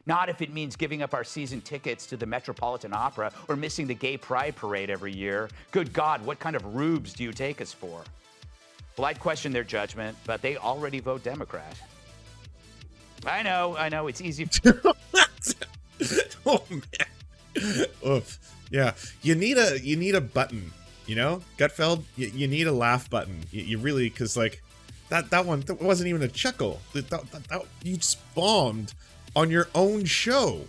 Not if it means giving up our season tickets to the Metropolitan Opera or missing the Gay Pride Parade every year. Good God, what kind of rubes do you take us for? Well, I'd question their judgment, but they already vote Democrat. I know, it's easy. Oh, man. Oof. Yeah, you need a button, you know? Gutfeld, you need a laugh button. You really, because, like, that one, that wasn't even a chuckle. That you just bombed on your own show.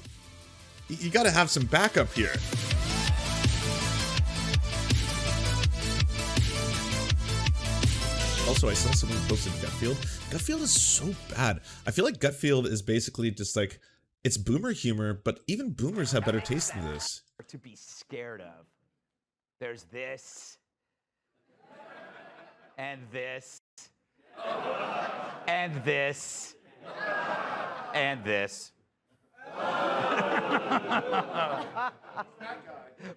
You got to have some backup here. Also, I saw someone posted Gutfeld. Gutfeld is so bad. I feel like Gutfeld is basically just like, it's boomer humor, but even boomers have better taste than this. To be scared of. There's this. And this. And this. And this.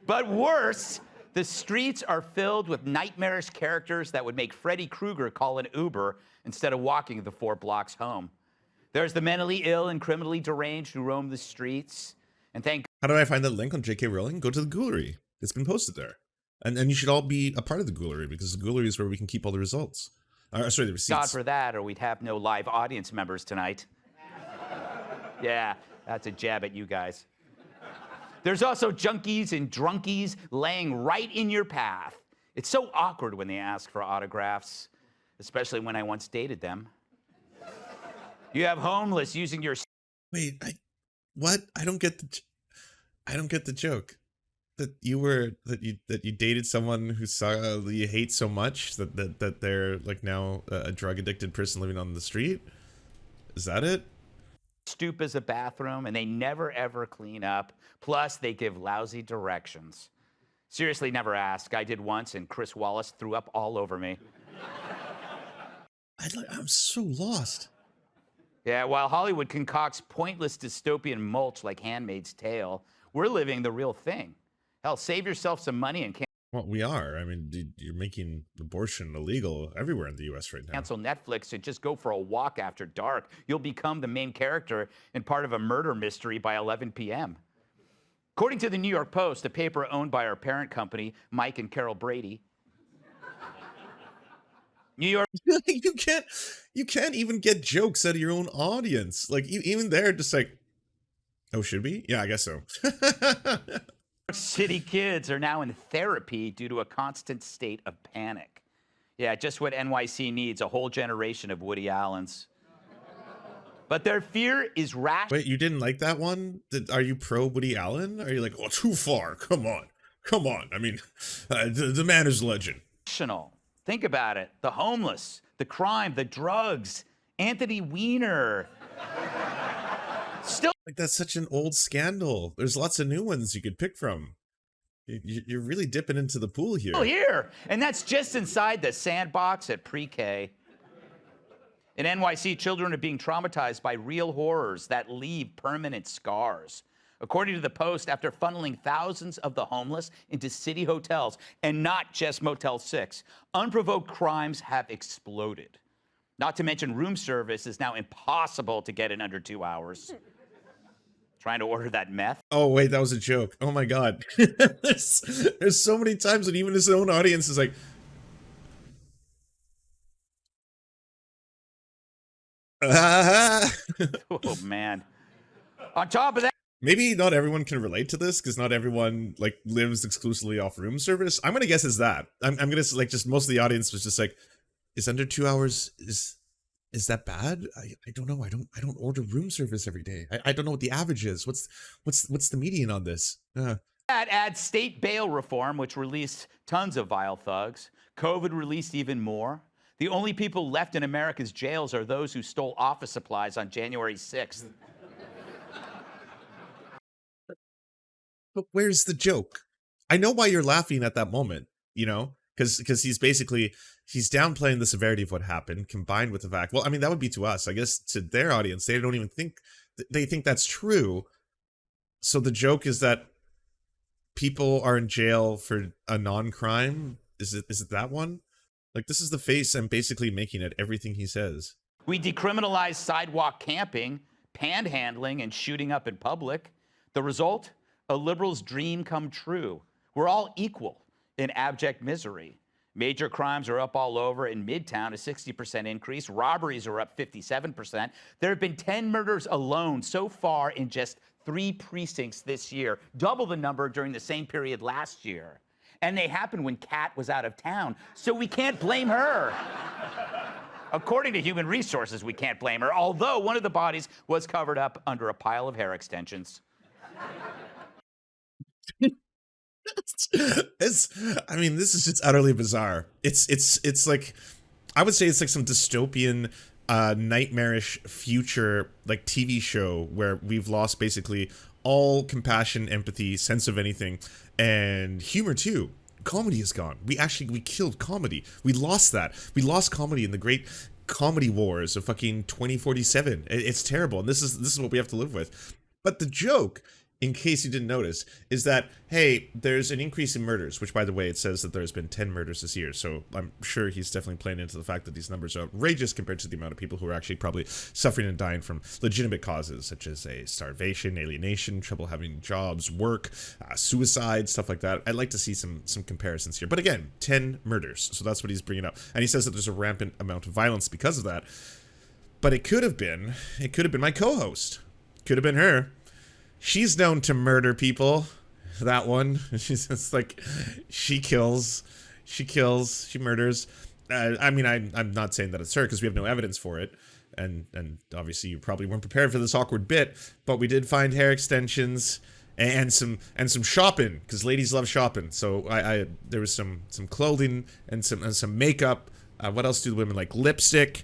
But worse, the streets are filled with nightmarish characters that would make Freddy Krueger call an Uber instead of walking the 4 blocks home. There's the mentally ill and criminally deranged who roam the streets. And how do I find that link on JK Rowling? Go to the Ghoulery. It's been posted there. And you should all be a part of the Ghoulery, because the Ghoulery is where we can keep all the results. Sorry, the receipts. God for that, or we'd have no live audience members tonight. Yeah, that's a jab at you guys. There's also junkies and drunkies laying right in your path. It's so awkward when they ask for autographs, especially when I once dated them. You have homeless using your... Wait, what? I don't get the joke. That you dated someone who saw you hate so much that they're like now a drug addicted person living on the street. Is that it? Stoop as a bathroom, and they never ever clean up. Plus, they give lousy directions. Seriously, never ask. I did once, and Chris Wallace threw up all over me. I'm so lost. Yeah, while Hollywood concocts pointless dystopian mulch like Handmaid's Tale, we're living the real thing. Hell, save yourself some money and well, we are. I mean, you're making abortion illegal everywhere in the U.S. right now. Cancel Netflix and just go for a walk after dark. You'll become the main character and part of a murder mystery by 11 p.m. According to the New York Post, a paper owned by our parent company, Mike and Carol Brady, New York... you can't even get jokes out of your own audience. Like, even they're just like, oh, should we? Yeah, I guess so. City kids are now in therapy due to a constant state of panic. Yeah, just what NYC needs, a whole generation of Woody Allens. But their fear is rational. Wait, you didn't like that one? Are you pro Woody Allen? Are you like, oh, too far? Come on. I mean, the man is legend. Think about it. The homeless, the crime, the drugs, Anthony Weiner. Still, like, that's such an old scandal. There's lots of new ones you could pick from. You're really dipping into the pool here. Oh, here. And that's just inside the sandbox at pre-K. In NYC, children are being traumatized by real horrors that leave permanent scars. According to the Post, after funneling thousands of the homeless into city hotels, and not just Motel 6, unprovoked crimes have exploded. Not to mention room service is now impossible to get in under 2 hours. Trying to order that meth. Oh, wait, that was a joke. Oh, my God. There's so many times when even his own audience is like... Oh, man. On top of that... Maybe not everyone can relate to this, because not everyone, like, lives exclusively off room service. I'm gonna guess it's that. I'm gonna, like, just most of the audience was just like, is under 2 hours, is that bad? I don't know. I don't order room service every day. I don't know what the average is. What's the median on this? That adds state bail reform, which released tons of vile thugs. COVID released even more. The only people left in America's jails are those who stole office supplies on January 6th. But where's the joke? I know why you're laughing at that moment, you know? Because he's downplaying the severity of what happened, combined with the fact, well, I mean, that would be to us. I guess to their audience, they don't even think, they think that's true. So the joke is that people are in jail for a non-crime? Is it that one? Like, this is the face I'm basically making at everything he says. We decriminalized sidewalk camping panhandling and shooting up in public. The result? A liberal's dream come true. We're all equal in abject misery. Major crimes are up all over. In Midtown, a 60% increase. Robberies are up 57%. There have been 10 murders alone so far in just 3 precincts this year, double the number during the same period last year. And they happened when Kat was out of town, so we can't blame her. According to Human Resources, we can't blame her, although one of the bodies was covered up under a pile of hair extensions. I mean, this is just utterly bizarre. It's like, I would say it's like some dystopian, nightmarish future, like TV show where we've lost basically all compassion, empathy, sense of anything, and humor too. Comedy is gone. We killed comedy. We lost that. We lost comedy in the great comedy wars of fucking 2047. It's terrible, and this is what we have to live with. But the joke, in case you didn't notice, is that, hey, there's an increase in murders, which, by the way, it says that there's been 10 murders this year, so I'm sure he's definitely playing into the fact that these numbers are outrageous compared to the amount of people who are actually probably suffering and dying from legitimate causes, such as starvation, alienation, trouble having jobs, work, suicide, stuff like that. I'd like to see some comparisons here. But again, 10 murders, so that's what he's bringing up. And he says that there's a rampant amount of violence because of that. But it could have been my co-host. Could have been her. She's known to murder people. That one. She's just like, she kills, she murders. I mean, I'm not saying that it's her because we have no evidence for it. And obviously you probably weren't prepared for this awkward bit, but we did find hair extensions and some shopping, because ladies love shopping. So there was some clothing and some makeup. What else do the women like? Lipstick,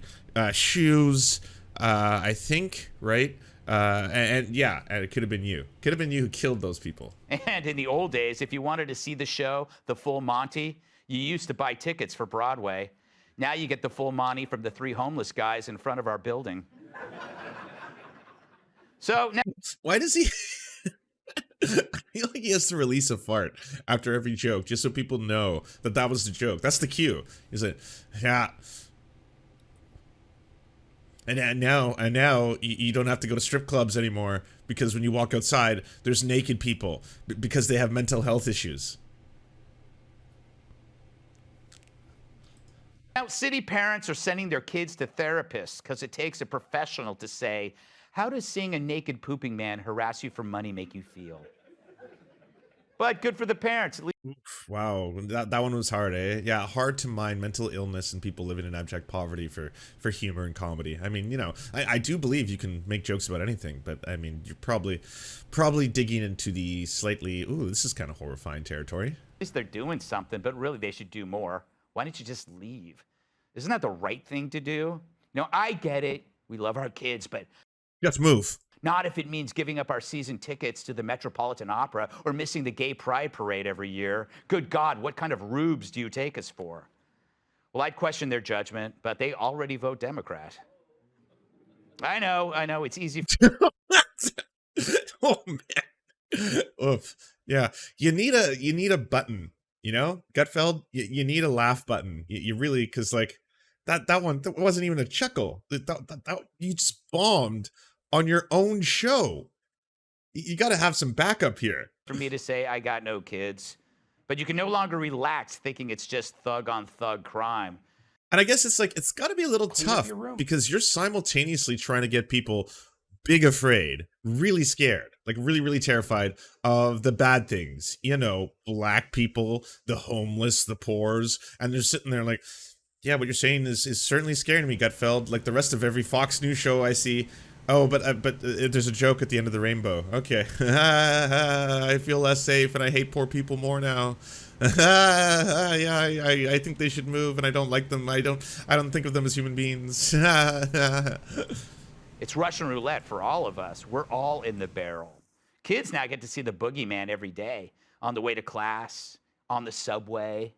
shoes, I think, right? And yeah, it could have been you. Could have been you who killed those people. And in the old days, if you wanted to see the show, the full Monty, you used to buy tickets for Broadway. Now you get the full Monty from the 3 homeless guys in front of our building. So now, why does he? I feel like he has to release a fart after every joke, just so people know that was the joke. That's the cue. Is it? Yeah. And now you don't have to go to strip clubs anymore, because when you walk outside, there's naked people because they have mental health issues. Now, city parents are sending their kids to therapists because it takes a professional to say, how does seeing a naked pooping man harass you for money make you feel? But good for the parents. At least. Wow, that one was hard, eh? Yeah, hard to mind mental illness and people living in abject poverty for humor and comedy. I mean, you know, I do believe you can make jokes about anything, but I mean, you're probably digging into the slightly, ooh, this is kind of horrifying territory. At least they're doing something, but really they should do more. Why don't you just leave? Isn't that the right thing to do? You know, I get it. We love our kids, but you have to move. Not if it means giving up our season tickets to the Metropolitan Opera or missing the Gay Pride Parade every year. Good God, what kind of rubes do you take us for? Well, I'd question their judgment, but they already vote Democrat. I know, it's easy. Oh, man. Oof. Yeah, you need a button, you know? Gutfeld, you need a laugh button. You really, because like, that one that wasn't even a chuckle. That you just bombed on your own show. You got to have some backup here. For me to say I got no kids, but you can no longer relax thinking it's just thug on thug crime. And I guess it's like, it's got to be a little tough because you're simultaneously trying to get people big afraid, really scared, like really, really terrified of the bad things, you know, black people, the homeless, the poors, and they're sitting there like, yeah, what you're saying is certainly scaring me, Gutfeld, like the rest of every Fox News show I see. Oh, but there's a joke at the end of the rainbow. Okay. I feel less safe and I hate poor people more now. Yeah, I think they should move and I don't like them. I don't think of them as human beings. It's Russian roulette for all of us. We're all in the barrel. Kids now get to see the boogeyman every day on the way to class, on the subway.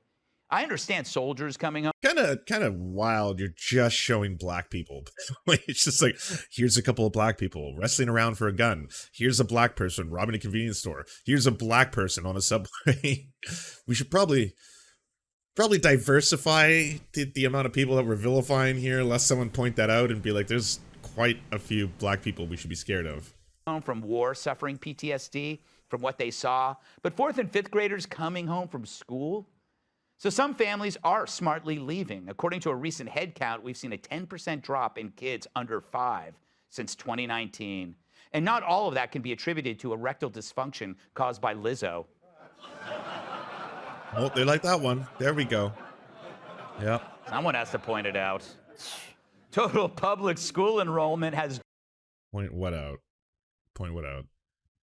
I understand soldiers coming home. Kind of wild. You're just showing black people. It's just like, here's a couple of black people wrestling around for a gun. Here's a black person robbing a convenience store. Here's a black person on a subway. We should probably diversify the amount of people that we're vilifying here, lest someone point that out and be like, there's quite a few black people we should be scared of. Home from war suffering PTSD from what they saw, but 4th and 5th graders coming home from school. So some families are smartly leaving. According to a recent head count, we've seen a 10% drop in kids under 5 since 2019. And not all of that can be attributed to erectile dysfunction caused by Lizzo. Oh, they like that one. There we go. Yep. Someone has to point it out. Total public school enrollment has... Point what out? Point what out?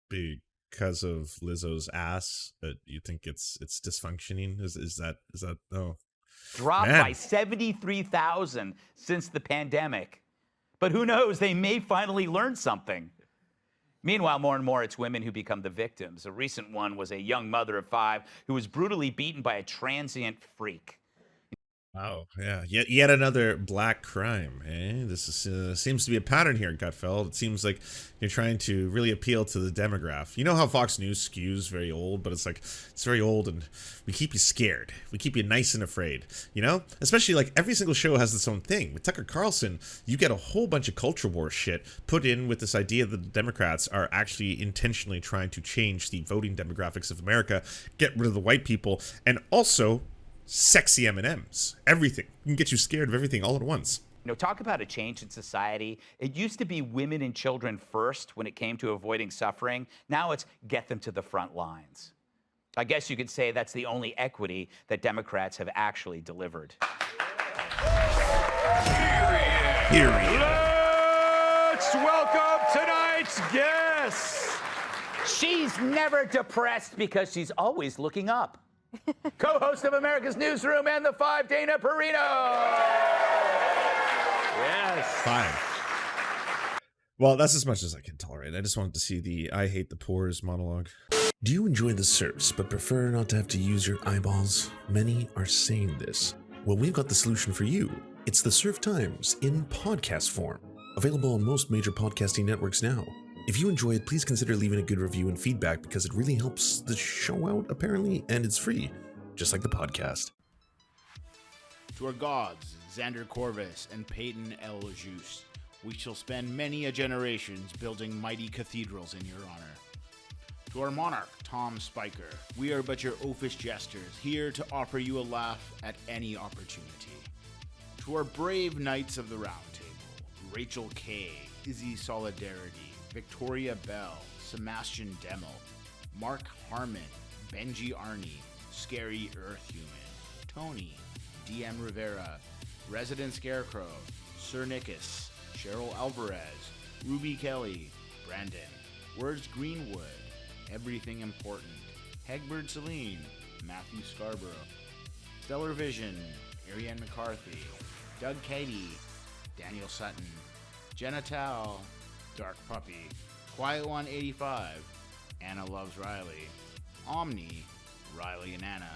Because of Lizzo's ass, that you think it's dysfunctioning? Is that oh, dropped man. By 73,000 since the pandemic. But who knows, they may finally learn something. Meanwhile, more and more, it's women who become the victims. A recent one was a young mother of 5 who was brutally beaten by a transient freak. Oh, yeah. Yet another black crime, eh? This is, seems to be a pattern here, Gutfeld. It seems like you're trying to really appeal to the demographic. You know how Fox News skews very old, but it's like, it's very old and we keep you scared. We keep you nice and afraid, you know? Especially like every single show has its own thing. With Tucker Carlson, you get a whole bunch of culture war shit put in with this idea that the Democrats are actually intentionally trying to change the voting demographics of America, get rid of the white people, and also sexy M&Ms. Everything. You can get you scared of everything all at once. You know, talk about a change in society. It used to be women and children first when it came to avoiding suffering. Now it's get them to the front lines. I guess you could say that's the only equity that Democrats have actually delivered. Period. Let's welcome tonight's guest. She's never depressed because she's always looking up. Co-host of America's Newsroom and the 5, Dana Perino. Yes. 5. Well, that's as much as I can tolerate. I just wanted to see the I hate the poor's monologue. Do you enjoy the Serfs but prefer not to have to use your eyeballs? Many are saying this. Well, we've got the solution for you. It's the Serf Times in podcast form. Available on most major podcasting networks now. If you enjoy it, please consider leaving a good review and feedback because it really helps the show out, apparently, and it's free, just like the podcast. To our gods, Xander Corvus and Peyton L. Juste, we shall spend many a generations building mighty cathedrals in your honor. To our monarch, Tom Spiker, we are but your oafish jesters, here to offer you a laugh at any opportunity. To our brave knights of the Round Table, Rachel K., Izzy Solidarity, Victoria Bell, Sebastian Demmel, Mark Harmon, Benji Arney, Scary Earth Human, Tony, DM Rivera, Resident Scarecrow, Sir Nickus, Cheryl Alvarez, Ruby Kelly, Brandon, Words Greenwood, Everything Important, Hegbert Celine, Matthew Scarborough, Stellar Vision, Ariane McCarthy, Doug Cady, Daniel Sutton, Jenna Tao, Dark Puppy, Quiet One 85, Anna Loves Riley, Omni, Riley and Anna,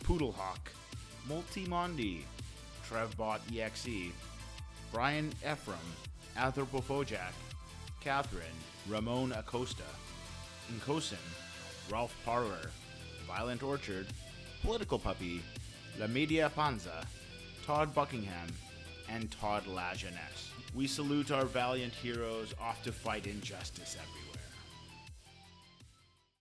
Poodlehawk, Multimondi, Trevbot EXE, Brian Ephraim, Anthropophojak, Catherine, Ramon Acosta, Nkosin, Ralph Parler, Violent Orchard, Political Puppy, La Media Panza, Todd Buckingham, and Todd La Jeunesse. We salute our valiant heroes off to fight injustice everywhere.